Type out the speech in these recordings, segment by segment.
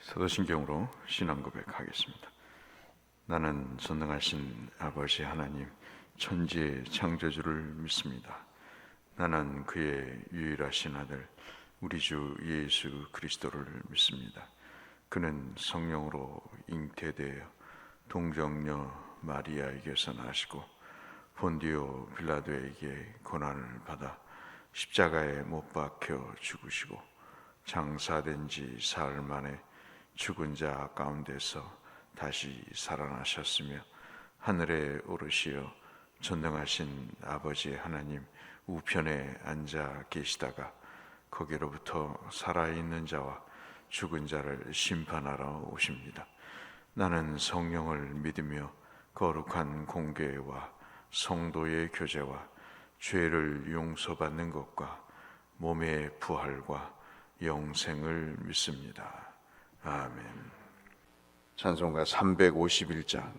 사도신경으로 신앙 고백하겠습니다. 나는 전능하신 아버지 하나님 천지의 창조주를 믿습니다. 나는 그의 유일하신 아들 우리 주 예수 그리스도를 믿습니다. 그는 성령으로 잉태되어 동정녀 마리아에게서 나시고 본디오 빌라도에게 고난을 받아 십자가에 못 박혀 죽으시고 장사된 지 사흘 만에 죽은 자 가운데서 다시 살아나셨으며 하늘에 오르시어 전능하신 아버지 하나님 우편에 앉아 계시다가 거기로부터 살아있는 자와 죽은 자를 심판하러 오십니다. 나는 성령을 믿으며 거룩한 공교회와 성도의 교제와 죄를 용서받는 것과 몸의 부활과 영생을 믿습니다. 아멘. 찬송가 351장.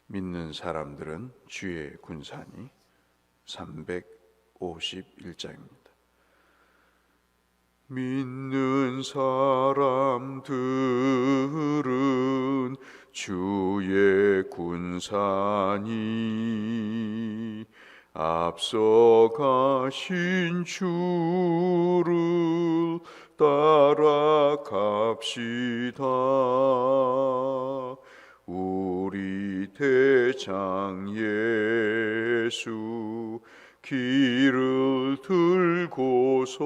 믿는 사람들은 주의 군사니. 351장입니다. 믿는 사람들은 주의 군사니 앞서가신 주를 따라갑시다. 우리 대장 예수 길을 들고서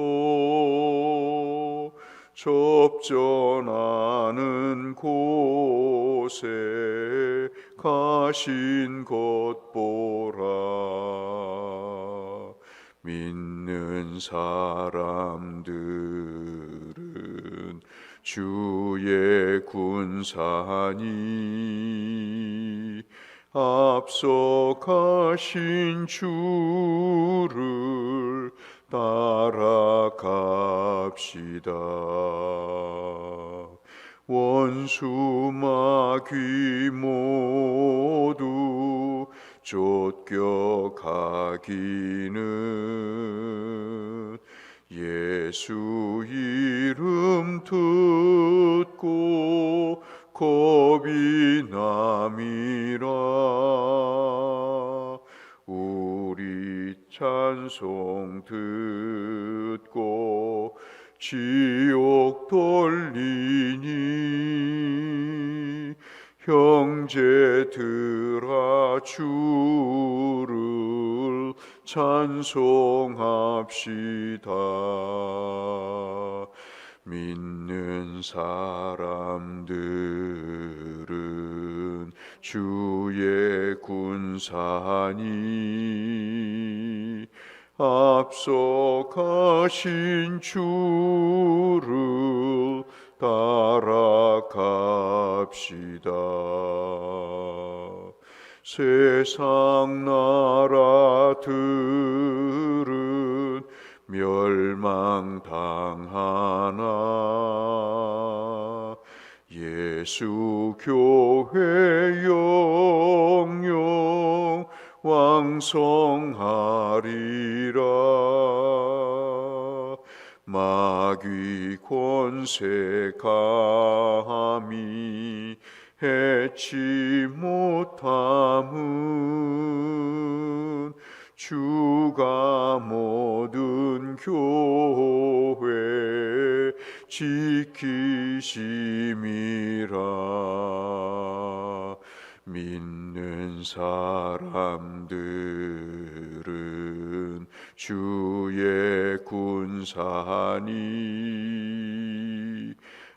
접전하는 곳에 가신 것 보라. 믿는 사람들은 주의 군사니 앞서 가신 주를 따라갑시다. 원수 마귀 모두 쫓겨가기는 예수 이름 듣고 겁이 남이라. 우리 찬송 듣고 지옥 돌리니 형제들아 주를 찬송합시다. 믿는 사람들은 주의 군사니 앞서 가신 주를 따라갑시다. 세상 나라들은 멸망당하나 예수 교회 영영 왕성하리라. 마귀 권세 감히 해치 못함은 주가 모든 교회 지키심이라. 믿는 사람들은 주의 군사니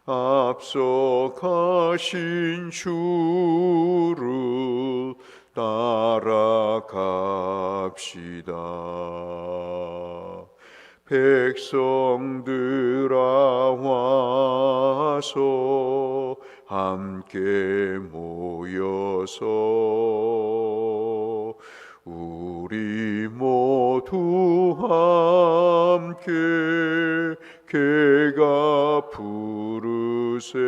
앞서 가신 주를 따라갑시다. 백성들아 와서 함께 모여서 우리 모두 함께 개가 부르세.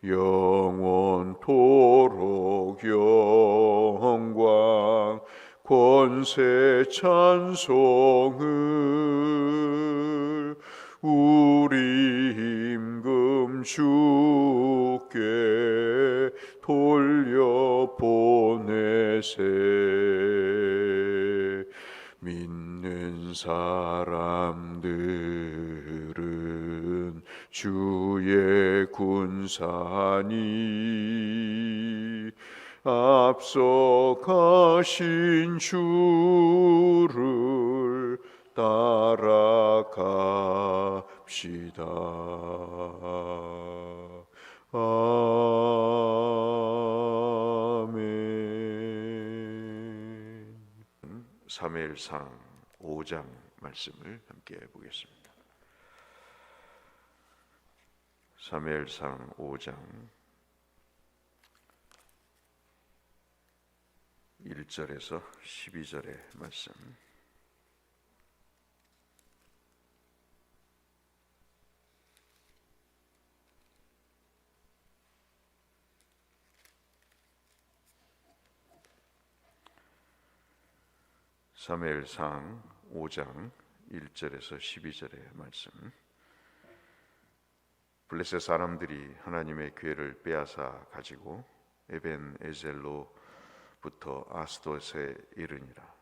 영원토록 영광 권세 찬송을 우리 임금 주께 돌려보내세. 믿는 사람들은 주의 군사니 앞서 가신 주를 따라갑시다. 아멘. 사무엘상 5장 말씀을 함께 보겠습니다. 사무엘상 5장 1절에서 12절의 말씀. 사무엘상 5장 1절에서 12절의 말씀. 블레셋 사람들이 하나님의 궤를 빼앗아 가지고 에벤에셀로부터 아스돗에 이르니라.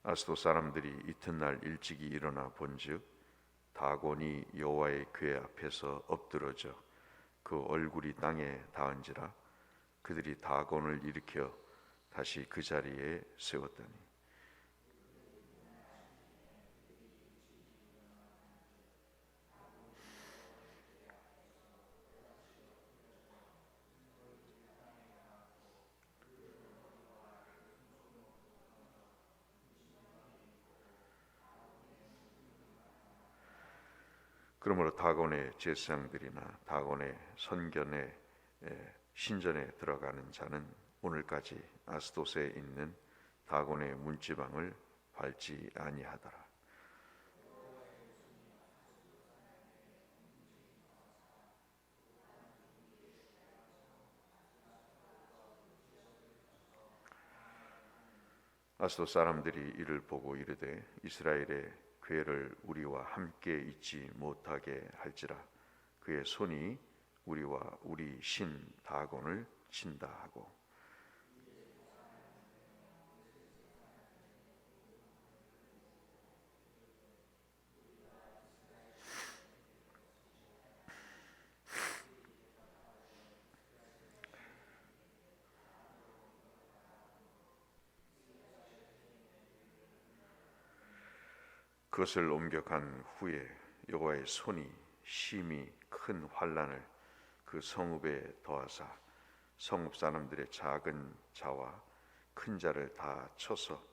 아스돗 사람들이 이튿날 일찍이 일어나 본즉 다곤이 여호와의 궤 앞에서 엎드러져 그 얼굴이 땅에 닿은지라. 그들이 다곤을 일으켜 다시 그 자리에 세웠더니 그러므로 다곤의 제사장들이나 다곤의 선견의 신전에 들어가는 자는 오늘까지 아스돗에 있는 다곤의 문지방을 밟지 아니하더라. 아스돗 사람들이 이를 보고 이르되 이스라엘의 궤를 우리와 함께 있지 못하게 할지라. 그의 손이 우리와 우리 신 다곤을 친다 하고 그것을 옮겨간 후에 여호와의 손이 심히 큰 환난을 그 성읍에 더하사 성읍 사람들의 작은 자와 큰 자를 다 쳐서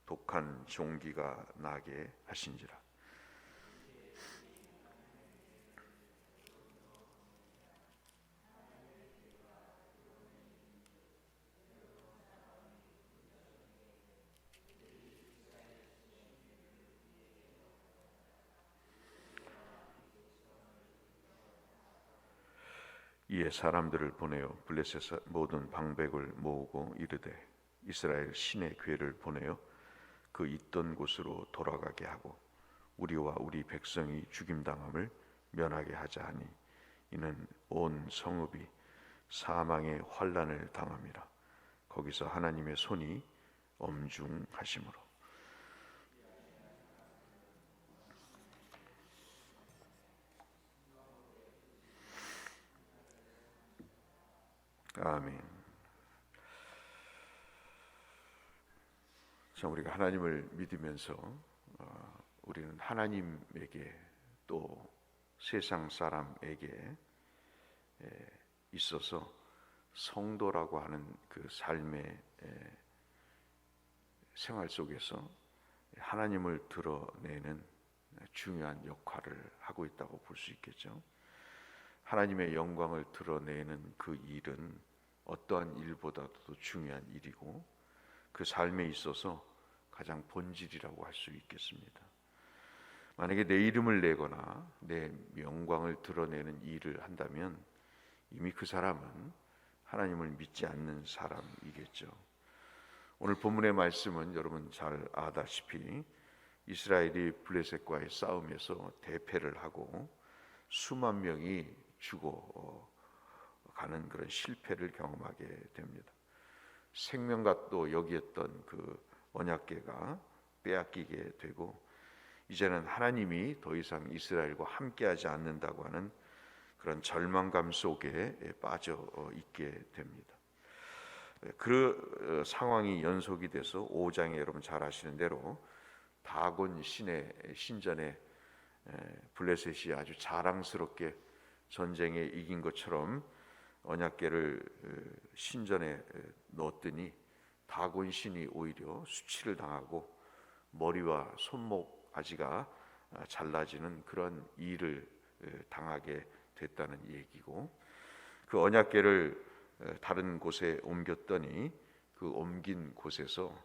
독한 종기가 나게 하신지라. 이에 사람들을 보내어 블레셋 모든 방백을 모으고 이르되 이스라엘 신의 궤를 보내어 그 있던 곳으로 돌아가게 하고 우리와 우리 백성이 죽임당함을 면하게 하자 하니 이는 온 성읍이 사망의 환난을 당함이라. 거기서 하나님의 손이 엄중하심으로. 아멘. 참 우리가 하나님을 믿으면서 우리는 하나님에게 또 세상 사람에게 있어서 성도라고 하는 그 삶의 생활 속에서 하나님을 드러내는 중요한 역할을 하고 있다고 볼 수 있겠죠. 하나님의 영광을 드러내는 그 일은 어떠한 일보다도 중요한 일이고 그 삶에 있어서 가장 본질이라고 할 수 있겠습니다. 만약에 내 이름을 내거나 내 명광을 드러내는 일을 한다면 이미 그 사람은 하나님을 믿지 않는 사람이겠죠. 오늘 본문의 말씀은 여러분 잘 아다시피 이스라엘이 블레셋과의 싸움에서 대패를 하고 수만 명이 죽어가는 그런 실패를 경험하게 됩니다. 생명같도 여기었던 그 언약궤가 빼앗기게 되고 이제는 하나님이 더 이상 이스라엘과 함께하지 않는다고 하는 그런 절망감 속에 빠져 있게 됩니다. 그 상황이 연속이 돼서 5장에 여러분 잘 아시는 대로 다곤 신의 신전에 블레셋이 아주 자랑스럽게 전쟁에 이긴 것처럼 언약궤를 신전에 넣었더니 다곤 신이 오히려 수치를 당하고 머리와 손목 가지가 잘라지는 그런 일을 당하게 됐다는 얘기고, 그 언약궤를 다른 곳에 옮겼더니 그 옮긴 곳에서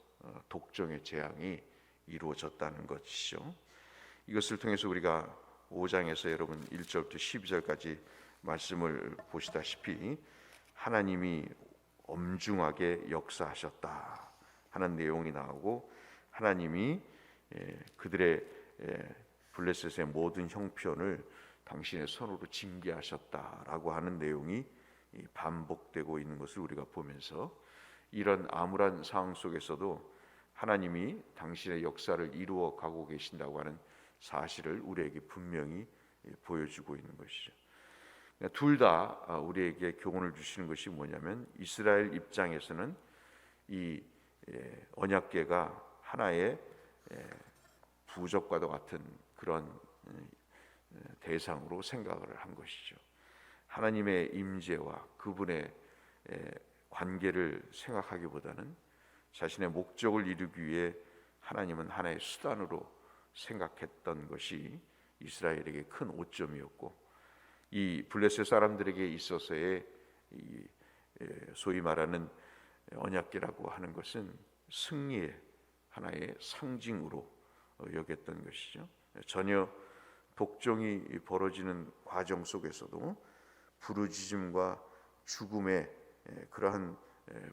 독종의 재앙이 이루어졌다는 것이죠. 이것을 통해서 우리가 5장에서 여러분 1절부터 12절까지 말씀을 보시다시피 하나님이 엄중하게 역사하셨다 하는 내용이 나오고, 하나님이 그들의 블레셋의 모든 형편을 당신의 손으로 징계하셨다라고 하는 내용이 반복되고 있는 것을 우리가 보면서, 이런 암울한 상황 속에서도 하나님이 당신의 역사를 이루어 가고 계신다고 하는 사실을 우리에게 분명히 보여주고 있는 것이죠. 둘 다 우리에게 교훈을 주시는 것이 뭐냐면, 이스라엘 입장에서는 이 언약궤가 하나의 부적과도 같은 그런 대상으로 생각을 한 것이죠. 하나님의 임재와 그분의 관계를 생각하기보다는 자신의 목적을 이루기 위해 하나님은 하나의 수단으로 생각했던 것이 이스라엘에게 큰 오점이었고, 이 블레셋 사람들에게 있어서의 이 소위 말하는 언약궤라고 하는 것은 승리의 하나의 상징으로 여겼던 것이죠. 전혀 독종이 벌어지는 과정 속에서도 부르짖음과 죽음의 그러한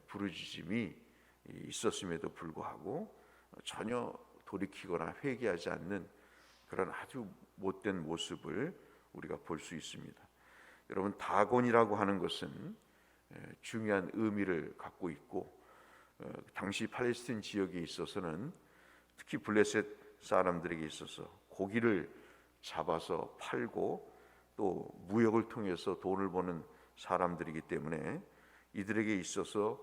부르짖음이 있었음에도 불구하고 전혀 돌이키거나 회개하지 않는 그런 아주 못된 모습을 우리가 볼 수 있습니다. 여러분, 다곤이라고 하는 것은 중요한 의미를 갖고 있고, 당시 팔레스틴 지역에 있어서는 특히 블레셋 사람들에게 있어서 고기를 잡아서 팔고 또 무역을 통해서 돈을 버는 사람들이기 때문에 이들에게 있어서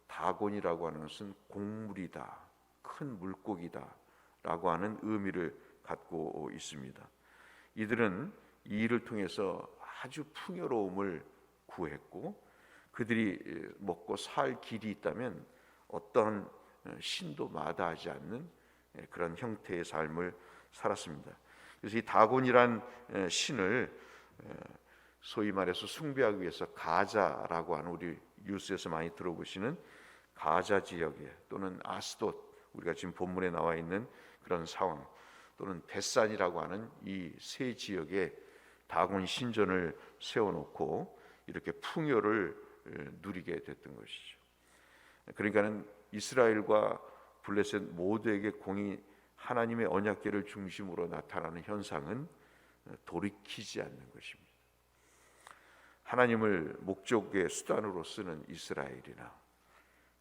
다곤이라고 하는 것은 곡물이다, 큰 물고기다 라고 하는 의미를 갖고 있습니다. 이들은 이 일을 통해서 아주 풍요로움을 구했고, 그들이 먹고 살 길이 있다면 어떤 신도 마다하지 않는 그런 형태의 삶을 살았습니다. 그래서 이 다곤이란 신을 소위 말해서 숭배하기 위해서 가자라고 하는, 우리 뉴스에서 많이 들어보시는 가자 지역에, 또는 아스돗, 우리가 지금 본문에 나와 있는 그런 상황, 또는 벳산이라고 하는 이 세 지역에 다곤 신전을 세워놓고 이렇게 풍요를 누리게 됐던 것이죠. 그러니까는 이스라엘과 블레셋 모두에게 공이 하나님의 언약궤를 중심으로 나타나는 현상은 돌이키지 않는 것입니다. 하나님을 목적의 수단으로 쓰는 이스라엘이나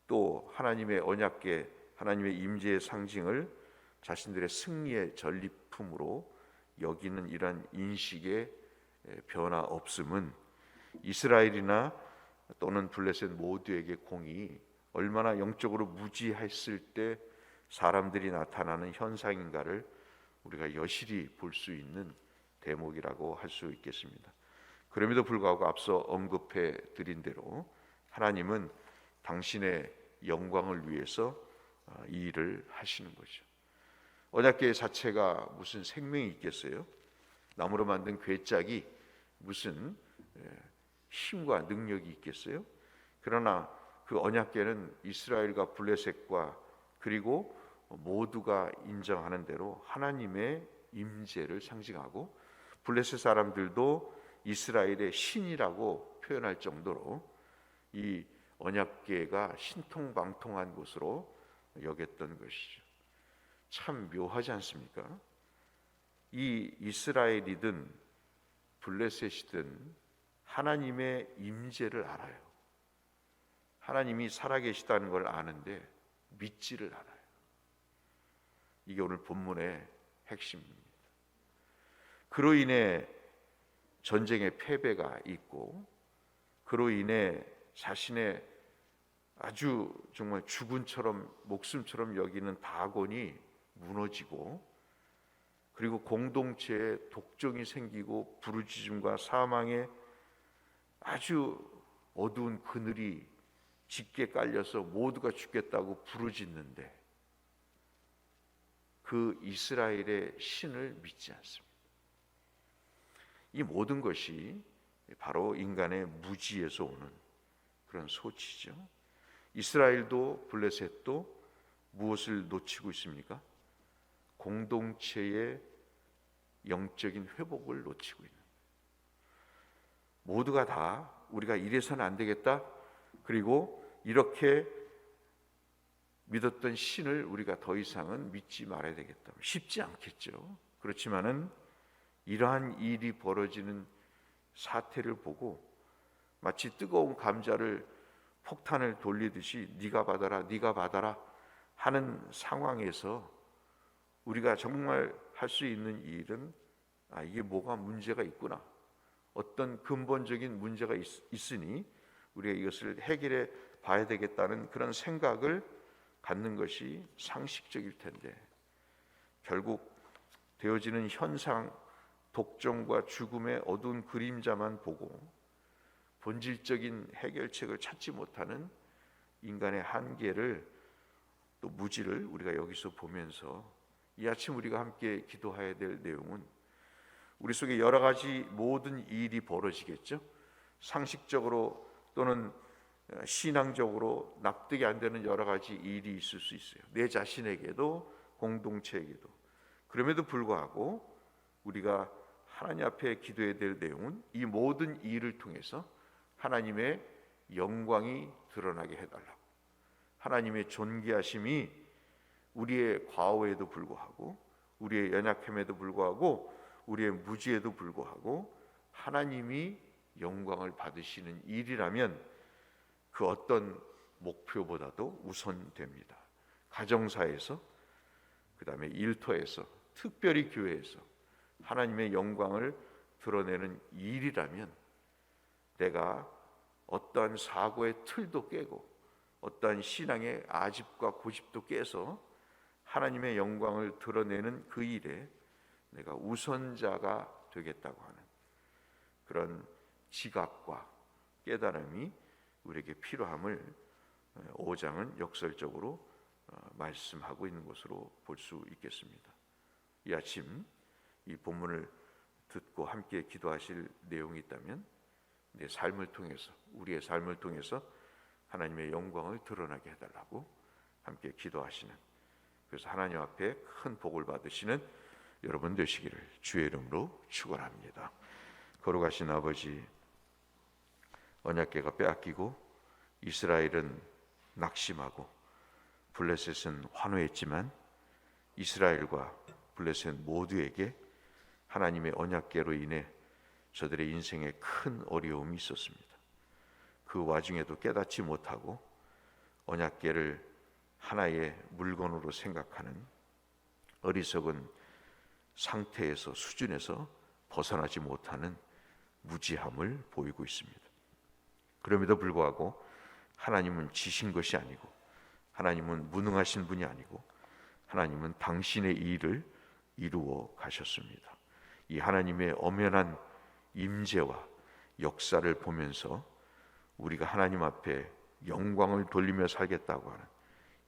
또 하나님의 언약궤, 하나님의 임재의 상징을 자신들의 승리의 전리품으로 여기는 이러한 인식의 변화 없음은 이스라엘이나 또는 블레셋 모두에게 공이 얼마나 영적으로 무지했을 때 사람들이 나타나는 현상인가를 우리가 여실히 볼 수 있는 대목이라고 할 수 있겠습니다. 그럼에도 불구하고 앞서 언급해 드린 대로 하나님은 당신의 영광을 위해서 이 일을 하시는 거죠. 언약궤 자체가 무슨 생명이 있겠어요? 나무로 만든 궤짝이 무슨 힘과 능력이 있겠어요? 그러나 그 언약궤는 이스라엘과 블레셋과 그리고 모두가 인정하는 대로 하나님의 임재를 상징하고 블레셋 사람들도 이스라엘의 신이라고 표현할 정도로 이 언약궤가 신통방통한 곳으로 여겼던 것이죠. 참 묘하지 않습니까? 이 이스라엘이든 블레셋이든 하나님의 임재를 알아요. 하나님이 살아계시다는 걸 아는데 믿지를 않아요. 이게 오늘 본문의 핵심입니다. 그로 인해 전쟁의 패배가 있고, 그로 인해 자신의 아주 정말 죽은처럼 목숨처럼 여기는 다곤이 무너지고, 그리고 공동체에 독종이 생기고 부르짖음과 사망의 아주 어두운 그늘이 짙게 깔려서 모두가 죽겠다고 부르짖는데 그 이스라엘의 신을 믿지 않습니다. 이 모든 것이 바로 인간의 무지에서 오는 그런 소치죠. 이스라엘도 블레셋도 무엇을 놓치고 있습니까? 공동체의 영적인 회복을 놓치고 있는, 모두가 다 우리가 이래서는 안 되겠다, 그리고 이렇게 믿었던 신을 우리가 더 이상은 믿지 말아야 되겠다. 쉽지 않겠죠. 그렇지만은 이러한 일이 벌어지는 사태를 보고 마치 뜨거운 감자를 폭탄을 돌리듯이 네가 받아라, 네가 받아라 하는 상황에서 우리가 정말 할 수 있는 일은 이게 뭐가 문제가 있구나, 어떤 근본적인 문제가 있으니 우리가 이것을 해결해 봐야 되겠다는 그런 생각을 갖는 것이 상식적일 텐데, 결국 되어지는 현상, 독점과 죽음의 어두운 그림자만 보고 본질적인 해결책을 찾지 못하는 인간의 한계를, 또 무지를 우리가 여기서 보면서 이 아침 우리가 함께 기도해야 될 내용은, 우리 속에 여러 가지 모든 일이 벌어지겠죠. 상식적으로 또는 신앙적으로 납득이 안 되는 여러 가지 일이 있을 수 있어요. 내 자신에게도 공동체에게도. 그럼에도 불구하고 우리가 하나님 앞에 기도해야 될 내용은 이 모든 일을 통해서 하나님의 영광이 드러나게 해달라고, 하나님의 존귀하심이 우리의 과오에도 불구하고, 우리의 연약함에도 불구하고, 우리의 무지에도 불구하고 하나님이 영광을 받으시는 일이라면 그 어떤 목표보다도 우선됩니다. 가정사에서, 그 다음에 일터에서, 특별히 교회에서 하나님의 영광을 드러내는 일이라면 내가 어떠한 사고의 틀도 깨고 어떠한 신앙의 아집과 고집도 깨서 하나님의 영광을 드러내는 그 일에 내가 우선자가 되겠다고 하는 그런 지각과 깨달음이 우리에게 필요함을 5장은 역설적으로 말씀하고 있는 것으로 볼 수 있겠습니다. 이 아침 이 본문을 듣고 함께 기도하실 내용이 있다면 내 삶을 통해서, 우리의 삶을 통해서 하나님의 영광을 드러나게 해달라고 함께 기도하시는, 그래서 하나님 앞에 큰 복을 받으시는 여러분 되시기를 주의 이름으로 축원합니다. 거룩하신 아버지, 언약궤가 빼앗기고 이스라엘은 낙심하고 블레셋은 환호했지만 이스라엘과 블레셋 모두에게 하나님의 언약궤로 인해 저들의 인생에 큰 어려움이 있었습니다. 그 와중에도 깨닫지 못하고 언약궤를 하나의 물건으로 생각하는 어리석은 상태에서, 수준에서 벗어나지 못하는 무지함을 보이고 있습니다. 그럼에도 불구하고 하나님은 지신 것이 아니고, 하나님은 무능하신 분이 아니고, 하나님은 당신의 일을 이루어 가셨습니다. 이 하나님의 엄연한 임재와 역사를 보면서 우리가 하나님 앞에 영광을 돌리며 살겠다고 하는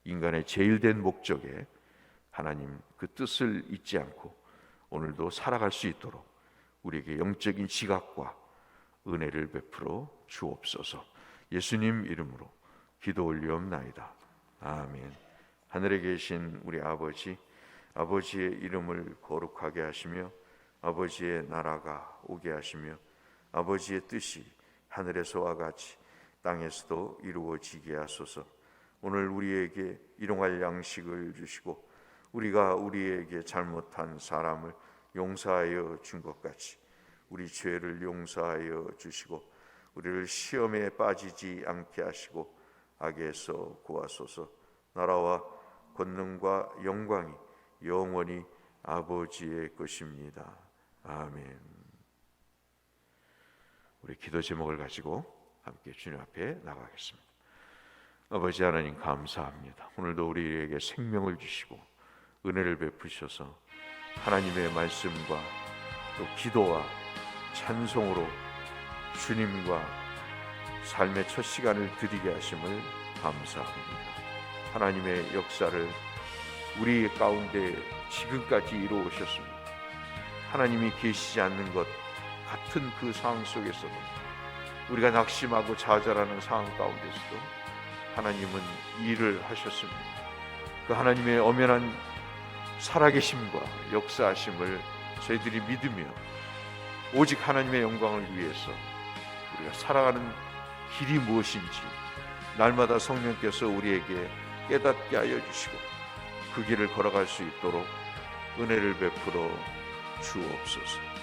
인간의 제일된 목적에 하나님 그 뜻을 잊지 않고 오늘도 살아갈 수 있도록 우리에게 영적인 지각과 은혜를 베풀어 주옵소서. 예수님 이름으로 기도 올리옵나이다. 아멘. 하늘에 계신 우리 아버지, 아버지의 이름을 거룩하게 하시며 아버지의 나라가 오게 하시며 아버지의 뜻이 하늘에서와 같이 땅에서도 이루어지게 하소서. 오늘 우리에게 일용할 양식을 주시고 우리가 우리에게 잘못한 사람을 용서하여 준 것 같이 우리 죄를 용서하여 주시고 우리를 시험에 빠지지 않게 하시고 악에서 구하소서. 나라와 권능과 영광이 영원히 아버지의 것입니다. 아멘. 우리 기도 제목을 가지고 함께 주님 앞에 나가겠습니다. 아버지 하나님 감사합니다. 오늘도 우리에게 생명을 주시고 은혜를 베푸셔서 하나님의 말씀과 또 기도와 찬송으로 주님과 삶의 첫 시간을 드리게 하심을 감사합니다. 하나님의 역사를 우리 가운데 지금까지 이루어오셨습니다. 하나님이 계시지 않는 것 같은 그 상황 속에서도 우리가 낙심하고 좌절하는 상황 가운데서도 하나님은 일을 하셨습니다. 그 하나님의 엄연한 살아계심과 역사하심을 저희들이 믿으며 오직 하나님의 영광을 위해서 우리가 살아가는 길이 무엇인지 날마다 성령께서 우리에게 깨닫게 하여 주시고 그 길을 걸어갈 수 있도록 은혜를 베풀어 주옵소서.